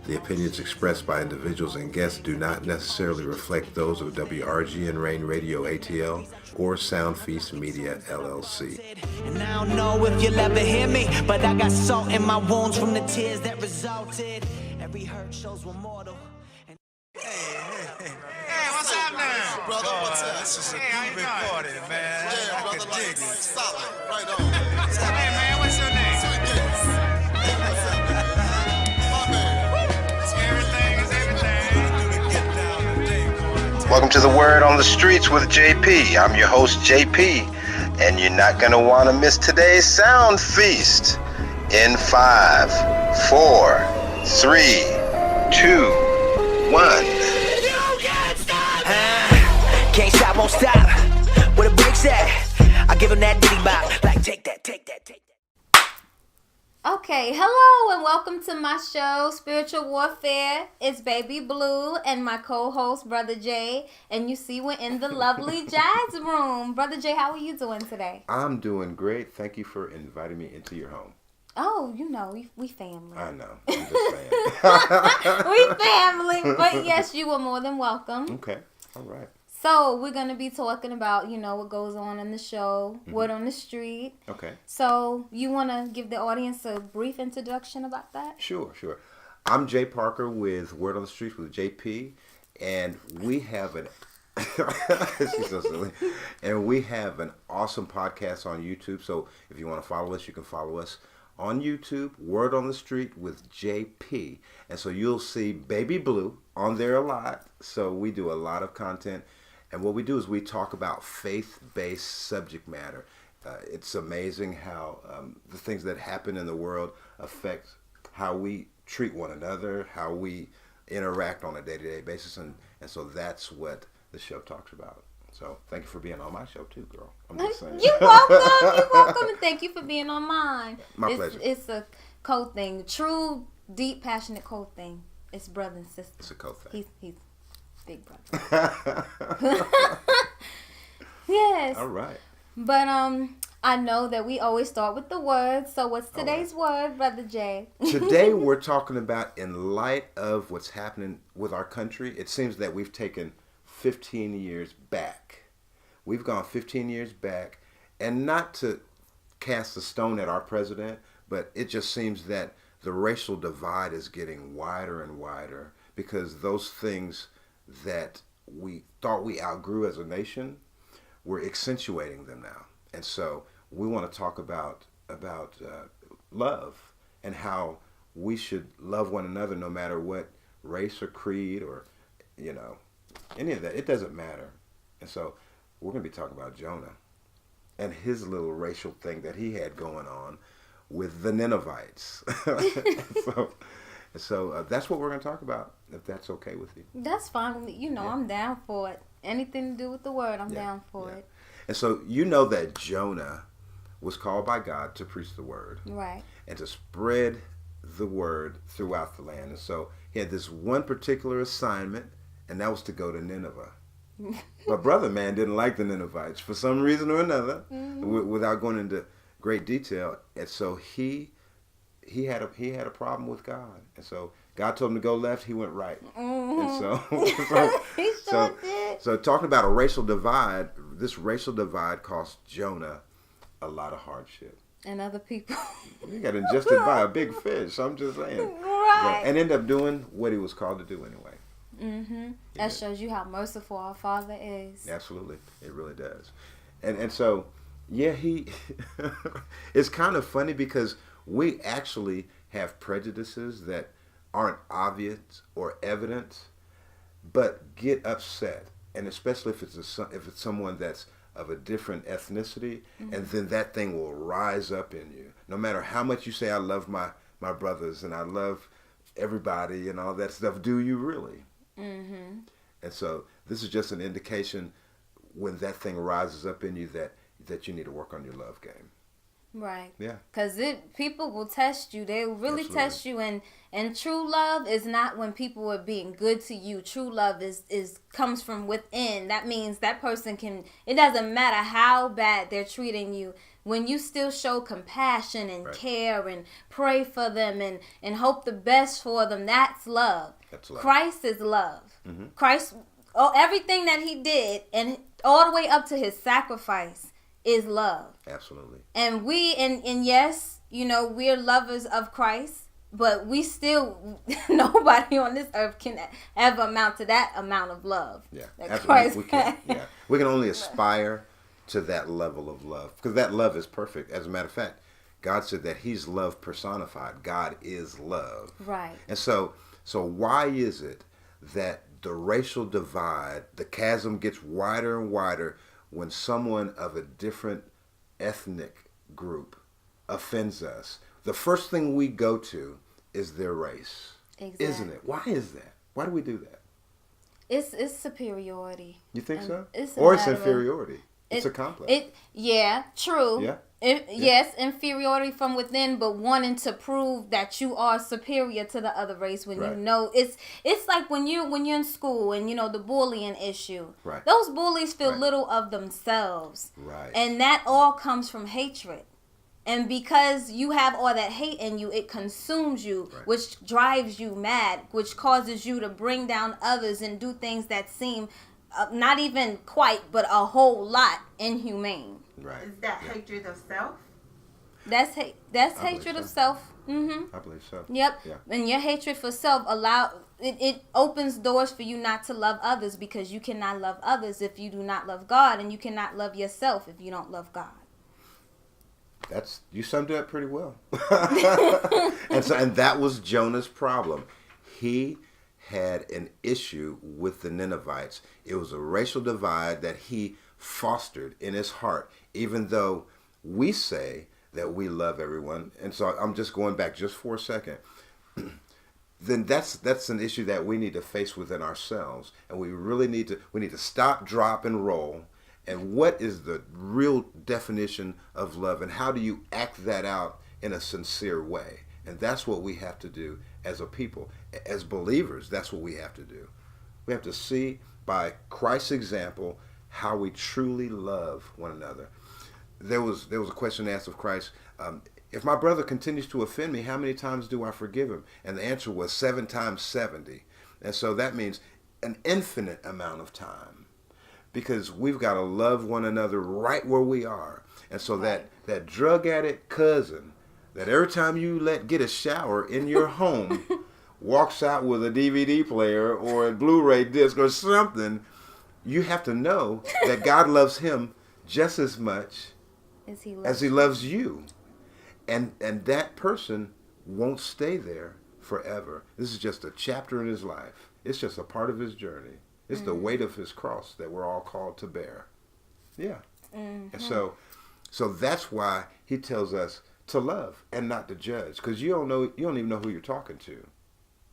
The opinions expressed by individuals and guests do not necessarily reflect those of WRGN Rain Radio ATL or Sound Feast Media LLC. And I don't know if you'll ever hear me, but I got salt in my wounds from the tears that resulted. Every hurt shows we're mortal. Hey, what's happening? Brother, what's up? This is a groovy party, man. Yeah, I brother, can like dig it. solid. Right on. Hey, man, what's your name? Sweet Gates. Hey, what's up, man? My man. Everything is everything. Do the get down today, boy. Welcome to the Word on the Streets with JP. I'm your host, JP, and you're not going to want to miss today's Sound Feast. In 5, 4, 3, 2, 1. Can't stop, won't stop. Where the brakes at? I give him that diddy bop. Like, take that, take that, take that. Okay, hello and welcome to my show, Spiritual Warfare. It's Baby Blue and my co-host, Brother Jay. And you see we're in the lovely Jazz room. Brother Jay, how are you doing today? I'm doing great. Thank you for inviting me into your home. Oh, you know, we family. I know. I'm just saying. We family. But yes, you are more than welcome. Okay. All right. So we're going to be talking about, what goes on in the show, Word on the Street. Okay. So you want to give the audience a brief introduction about that? Sure. I'm Jay Parker with Word on the Streets with JP, and we have an she's so silly. And we have an awesome podcast on YouTube. So if you want to follow us, you can follow us on YouTube, Word on the Street with JP. And so you'll see Baby Blue on there a lot. So we do a lot of content. And what we do is we talk about faith-based subject matter. It's amazing how the things that happen in the world affect how we treat one another, how we interact on a day-to-day basis. And so that's what the show talks about. So thank you for being on my show too, girl. I'm just saying. You're welcome, and thank you for being on mine. My pleasure. It's a code thing. True, deep, passionate code thing. It's brother and sister. It's a code thing. He's big brother. Yes. All right. But I know that we always start with the word. So what's today's word, Brother Jay? Today we're talking about, in light of what's happening with our country, it seems that we've taken 15 years back. We've gone 15 years back, and not to cast a stone at our president, but it just seems that the racial divide is getting wider and wider because those things that we thought we outgrew as a nation, we're accentuating them now. And so we want to talk about love and how we should love one another no matter what race or creed or, any of that. It doesn't matter. And so we're going to be talking about Jonah and his little racial thing that he had going on with the Ninevites. So that's what we're going to talk about, if that's okay with you. That's fine with me. I'm down for it. Anything to do with the word, I'm down for it. And so you know that Jonah was called by God to preach the word. Right. And to spread the word throughout the land. And so he had this one particular assignment, and that was to go to Nineveh. But brother man didn't like the Ninevites for some reason or another, without going into great detail. And so he had a problem with God. And so God told him to go left, he went right. And so He sure did. So talking about a racial divide, this racial divide cost Jonah a lot of hardship. And other people. He got ingested by a big fish. I'm just saying. Right. And ended up doing what he was called to do anyway. Mm-hmm. That shows you how merciful our Father is. Absolutely. It really does. And so, yeah, it's kind of funny because we actually have prejudices that aren't obvious or evident, but get upset. And especially if it's someone that's of a different ethnicity, and then that thing will rise up in you. No matter how much you say, I love my brothers and I love everybody and all that stuff, do you really? Mm-hmm. And so this is just an indication when that thing rises up in you that you need to work on your love game. Right. Yeah. Because people will test you. They will really test you. And true love is not when people are being good to you. True love is comes from within. That means that person it doesn't matter how bad they're treating you. when you still show compassion and Right. care and pray for them and hope the best for them, that's love. That's love. Christ is love. Christ, everything that he did and all the way up to his sacrifice is love. Absolutely. And and yes, we're lovers of Christ, but we still, nobody on this earth can ever amount to that amount of love. Yeah, that absolutely. Christ We can. had. Yeah, we can only aspire to that level of love because that love is perfect. As a matter of fact, God said that He's love personified. God is love. Right. And so why is it that the racial divide, the chasm gets wider and wider when someone of a different ethnic group offends us? The first thing we go to is their race. Exactly. Isn't it? Why is that? Why do we do that? It's superiority. You think so? It's Or it's matter of- inferiority. It's a complex. Yeah, true. Yeah. Yes, inferiority from within, but wanting to prove that you are superior to the other race when Right. you know it's like when you're in school and the bullying issue. Right. Those bullies feel Right. little of themselves. Right. And that all comes from hatred. And because you have all that hate in you, it consumes you, Right. which drives you mad, which causes you to bring down others and do things that seem not even quite, but a whole lot inhumane. Right. Is that hatred of self? That's hate. That's I believe hatred of so. self. Mm-hmm. I believe so. Yep. Yeah. And your hatred for self it opens doors for you not to love others, because you cannot love others if you do not love God, and you cannot love yourself if you don't love God. You summed it up pretty well. and that was Jonah's problem. He had an issue with the Ninevites. It was a racial divide that he fostered in his heart, even though we say that we love everyone. And so I'm just going back just for a second. Then that's an issue that we need to face within ourselves, and we really need to stop, drop, and roll. And what is the real definition of love, and how do you act that out in a sincere way? And that's what we have to do as a people, as believers. That's what we have to do. We have to see by Christ's example how we truly love one another. There was a question asked of Christ. If my brother continues to offend me, how many times do I forgive him? And the answer was 7 times 70. And so that means an infinite amount of time, because we've got to love one another right where we are. And so that drug addict cousin that every time you get a shower in your home walks out with a DVD player or a Blu-ray disc or something, you have to know that God loves him just as much as he loves you. And that person won't stay there forever. This is just a chapter in his life. It's just a part of his journey. It's the weight of his cross that we're all called to bear. Yeah. And so that's why he tells us to love and not to judge, because you don't even know who you're talking to.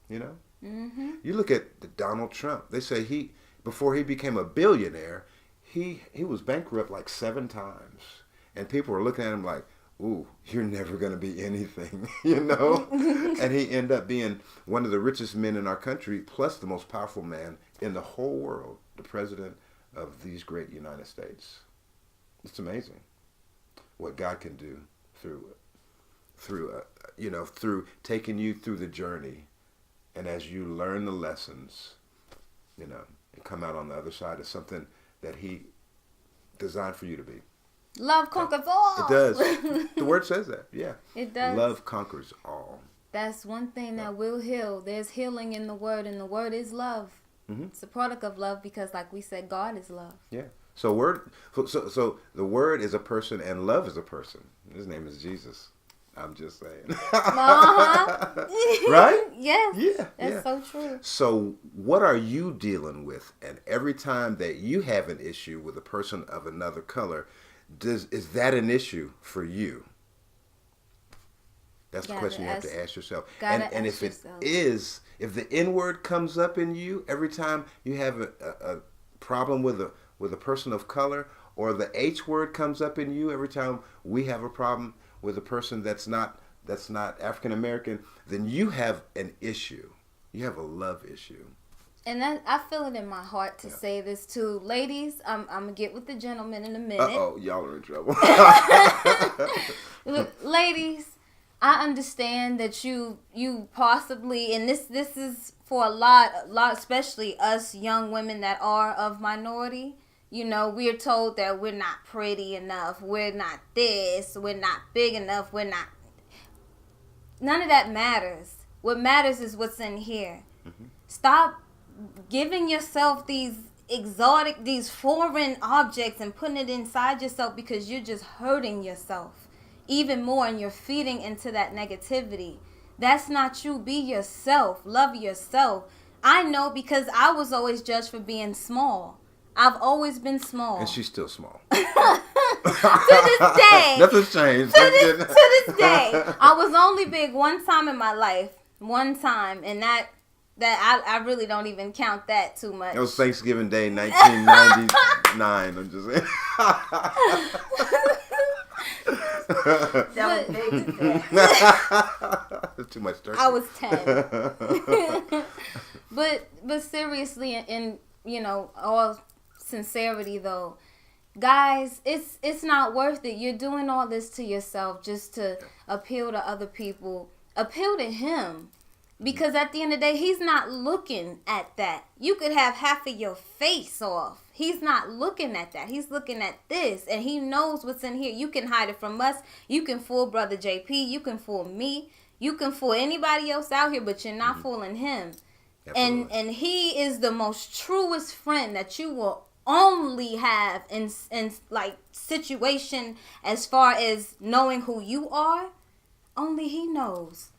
You know? Mm-hmm. You look at Donald Trump. They say before he became a billionaire, he was bankrupt like 7 times. And people were looking at him like, ooh, you're never going to be anything, you know? And he ended up being one of the richest men in our country, plus the most powerful man in the whole world, the president of these great United States. It's amazing what God can do through taking you through the journey. And as you learn the lessons, and come out on the other side as something that he designed for you to be. Love conquers all. It does. The word says that. Yeah. It does. Love conquers all. That's one thing that will heal. There's healing in the word, and the word is love. Mm-hmm. It's a product of love, because, like we said, God is love. Yeah. So the word is a person, and love is a person. His name is Jesus. I'm just saying. Uh-huh. Right? Yes. Yeah. That's so true. So what are you dealing with? And every time that you have an issue with a person of another color, is that an issue for you? That's the question you have to ask yourself. And if it is, if the N word comes up in you every time you have a problem with a person of color, or the H word comes up in you every time we have a problem with a person that's not African American, then you have an issue. You have a love issue. And I feel it in my heart to say this too. Ladies, I'm going to get with the gentleman in a minute. Uh-oh, y'all are in trouble. Ladies, I understand that you possibly, and this is for a lot, especially us young women that are of minority. You know, we're told that we're not pretty enough, we're not this, we're not big enough, we're not. None of that matters. What matters is what's in here. Mm-hmm. Stop giving yourself these exotic, these foreign objects and putting it inside yourself, because you're just hurting yourself even more and you're feeding into that negativity. That's not you. Be yourself. Love yourself. I know, because I was always judged for being small. I've always been small. And she's still small. To this day. Nothing's changed. To this day. I was only big one time in my life. One time. And that I really don't even count that too much. It was Thanksgiving Day, 1999. I'm just saying. That was big. Too much turkey. I was 10. But seriously, in you know, all sincerity though, guys, it's not worth it. You're doing all this to yourself just to appeal to other people. Appeal to him. Because at the end of the day, he's not looking at that. You could have half of your face off. He's not looking at that. He's looking at this. And he knows what's in here. You can hide it from us. You can fool Brother JP. You can fool me. You can fool anybody else out here, but you're not fooling him. Absolutely. And he is the most truest friend that you will only have in like situation as far as knowing who you are. Only he knows.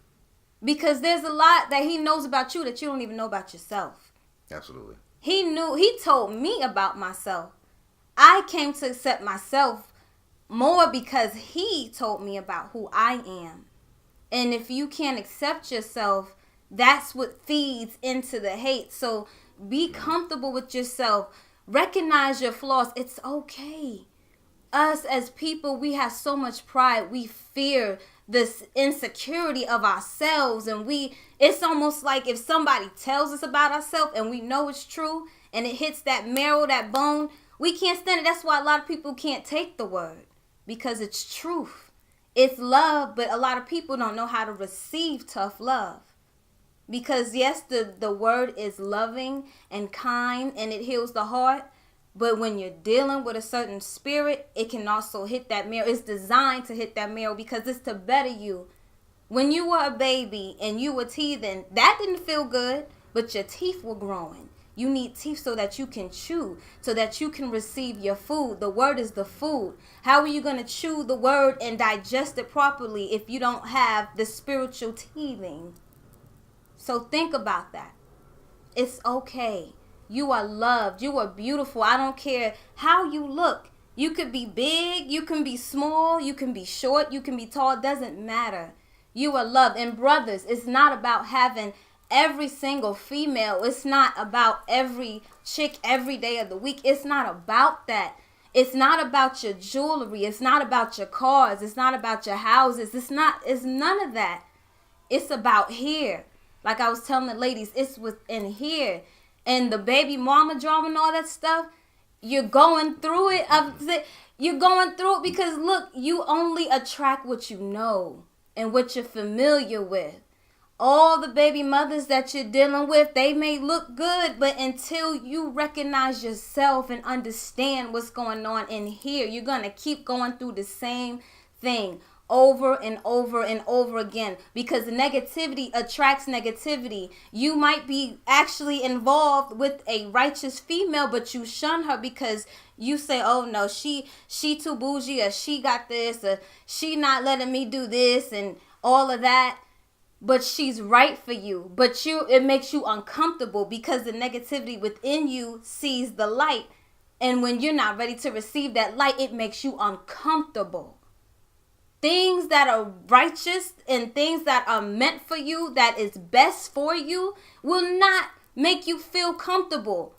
Because there's a lot that he knows about you that you don't even know about yourself. Absolutely. He told me about myself. I came to accept myself more because he told me about who I am. And if you can't accept yourself, that's what feeds into the hate. So be comfortable with yourself. Recognize your flaws. It's okay. Us as people, we have so much pride. We fear this insecurity of ourselves, and it's almost like if somebody tells us about ourselves and we know it's true and it hits that marrow, that bone, we can't stand it. That's why a lot of people can't take the word, because it's truth. It's love, but a lot of people don't know how to receive tough love. Because yes, the word is loving and kind and it heals the heart. But when you're dealing with a certain spirit, it can also hit that marrow. It's designed to hit that marrow because it's to better you. When you were a baby and you were teething, that didn't feel good, but your teeth were growing. You need teeth so that you can chew, so that you can receive your food. The word is the food. How are you going to chew the word and digest it properly if you don't have the spiritual teething? So think about that. It's okay. You are loved. You are beautiful. I don't care how you look. You could be big. You can be small. You can be short. You can be tall. It doesn't matter. You are loved. And brothers, it's not about having every single female. It's not about every chick every day of the week. It's not about that. It's not about your jewelry. It's not about your cars. It's not about your houses. It's none of that. It's about here. Like I was telling the ladies, it's within here. And the baby mama drama and all that stuff, you're going through it. You're going through it because, look, you only attract what you know and what you're familiar with. All the baby mothers that you're dealing with, they may look good, but until you recognize yourself and understand what's going on in here, you're going to keep going through the same thing over and over and over again, because negativity attracts negativity. You might be actually involved with a righteous female, but you shun her because you say, oh no, she too bougie, or she got this, or she not letting me do this and all of that. But she's right for you, but it makes you uncomfortable because the negativity within you sees the light, and when you're not ready to receive that light, it makes you uncomfortable. Things that are righteous and things that are meant for you, that is best for you, will not make you feel comfortable.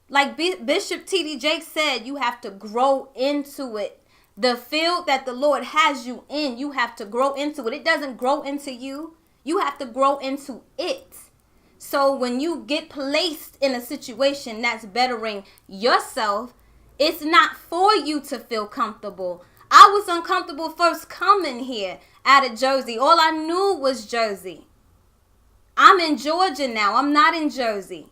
Like Bishop T.D. Jakes said, you have to grow into it. The field that the Lord has you in, you have to grow into it. It doesn't grow into you. You have to grow into it. So when you get placed in a situation that's bettering yourself, it's not for you to feel comfortable. I was uncomfortable first coming here out of Jersey. All I knew was Jersey. I'm in Georgia now. I'm not in Jersey.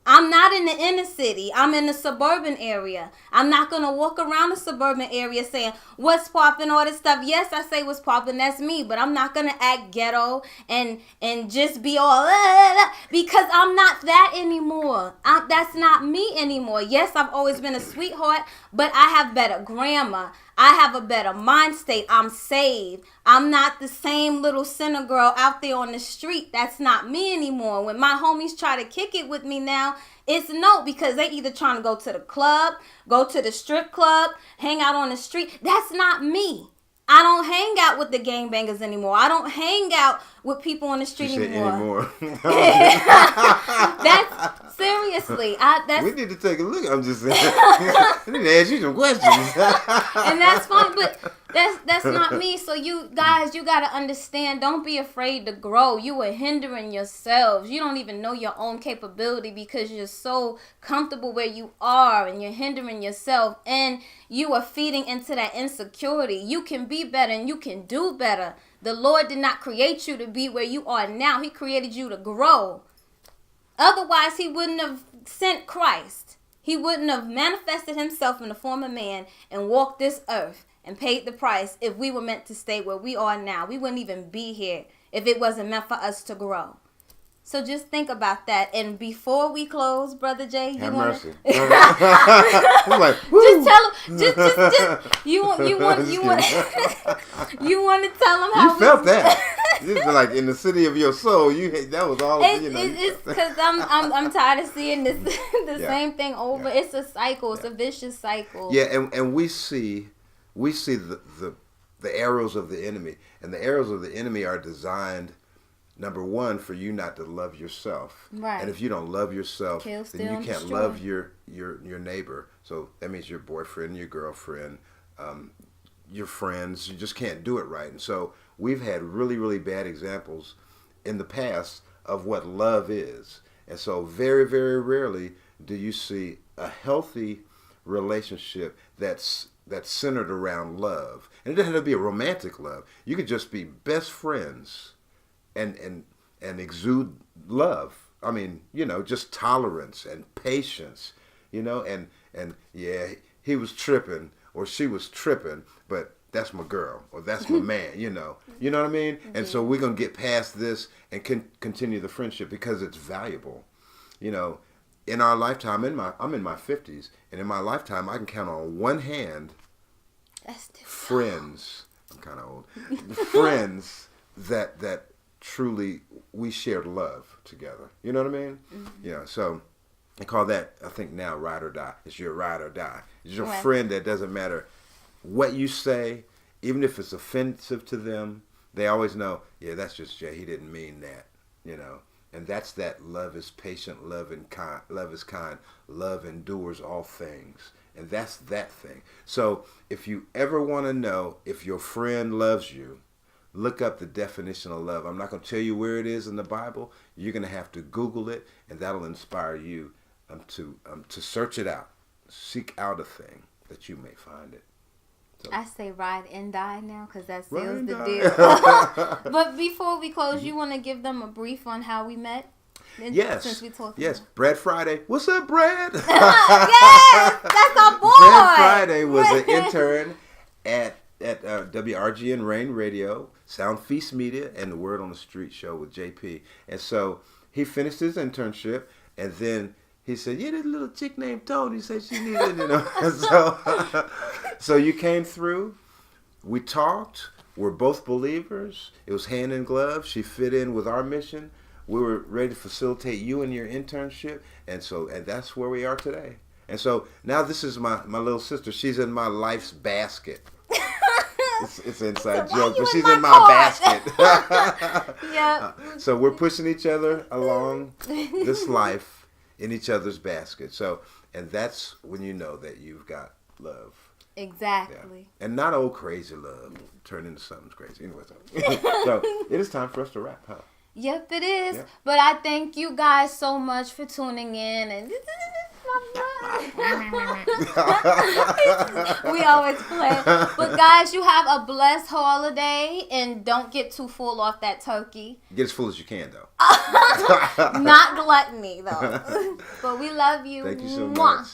I'm not in the inner city. I'm in the suburban area. I'm not going to walk around the suburban area saying, what's poppin', all this stuff. Yes, I say what's poppin', that's me. But I'm not going to act ghetto and just be all, because I'm not that anymore. That's not me anymore. Yes, I've always been a sweetheart, but I have better grammar. I have a better mind state. I'm saved. I'm not the same little sinner girl out there on the street. That's not me anymore. When my homies try to kick it with me now, it's no, because they either trying to go to the club, go to the strip club, hang out on the street. That's not me. I don't hang out with the gangbangers anymore. I don't hang out with people on the street anymore. That's seriously. We need to take a look. I'm just saying. I need to ask you some questions. And that's fine, but that's not me. So you guys, you gotta understand. Don't be afraid to grow. You are hindering yourselves. You don't even know your own capability because you're so comfortable where you are, and you're hindering yourself, and you are feeding into that insecurity. You can be better and you can do better. The Lord did not create you to be where you are now. He created you to grow. Otherwise, he wouldn't have sent Christ. He wouldn't have manifested himself in the form of man and walked this earth and paid the price if we were meant to stay where we are now. We wouldn't even be here if it wasn't meant for us to grow. So just think about that. And before we close, Brother Jay, have mercy. I'm like, woo. Just tell him. Just you want you want to tell him how you felt that. This is like in the city of your soul. That was all. It's because I'm tired of seeing this same thing over. Yeah. It's a cycle. It's a vicious cycle. Yeah, and we see the arrows of the enemy, and the arrows of the enemy are designed, number one, for you not to love yourself. Right. And if you don't love yourself, then you can't love your neighbor. So that means your boyfriend, your girlfriend, your friends. You just can't do it right. And so we've had really, really bad examples in the past of what love is. And so very, very rarely do you see a healthy relationship that's centered around love. And it doesn't have to be a romantic love. You could just be best friends and exude love. I mean, just tolerance and patience, and yeah, he was tripping or she was tripping, but that's my girl or that's my man, you know what I mean? Mm-hmm. And so we're going to get past this and continue the friendship because it's valuable. In our lifetime, I'm in my 50s, and in my lifetime, I can count on one hand friends. I'm kind of old. Friends that truly we shared love together. You know what I mean? Mm-hmm. So I call that, I think now, ride or die. It's your ride or die. It's your friend that doesn't matter what you say, even if it's offensive to them, they always know, yeah, that's just Jay. He didn't mean that, And that's that love is patient, love is kind, love endures all things. And that's that thing. So if you ever want to know if your friend loves you, look up the definition of love. I'm not going to tell you where it is in the Bible. You're going to have to Google it, and that'll inspire you to search it out. Seek out a thing that you may find it. So. I say ride and die now because that seals the deal. But before we close, you want to give them a brief on how we met? Yes. Since we talked. Yes. Brad Friday. What's up, Brad? Yes, that's our boy. Brad Friday was an intern at WRGN Rain Radio, Sound Feast Media, and the Word on the Street show with JP. And so he finished his internship, and then he said, yeah, this little chick named Toni said she needed, So you came through. We talked. We're both believers. It was hand in glove. She fit in with our mission. We were ready to facilitate you in your internship. And that's where we are today. And so now this is my little sister. She's in my life's basket. It's an inside joke, but she's in my basket. Yeah. So we're pushing each other along this life in each other's basket. So, and that's when you know that you've got love. Exactly. Yeah. And not old crazy love turn into something crazy. Anyway, so it is time for us to wrap, huh? Yep, it is. Yep. But I thank you guys so much for tuning in. And we always play. But guys, you have a blessed holiday and don't get too full off that turkey. Get as full as you can, though. Not gluttony, though. But we love you. Thank you so Mwah. much.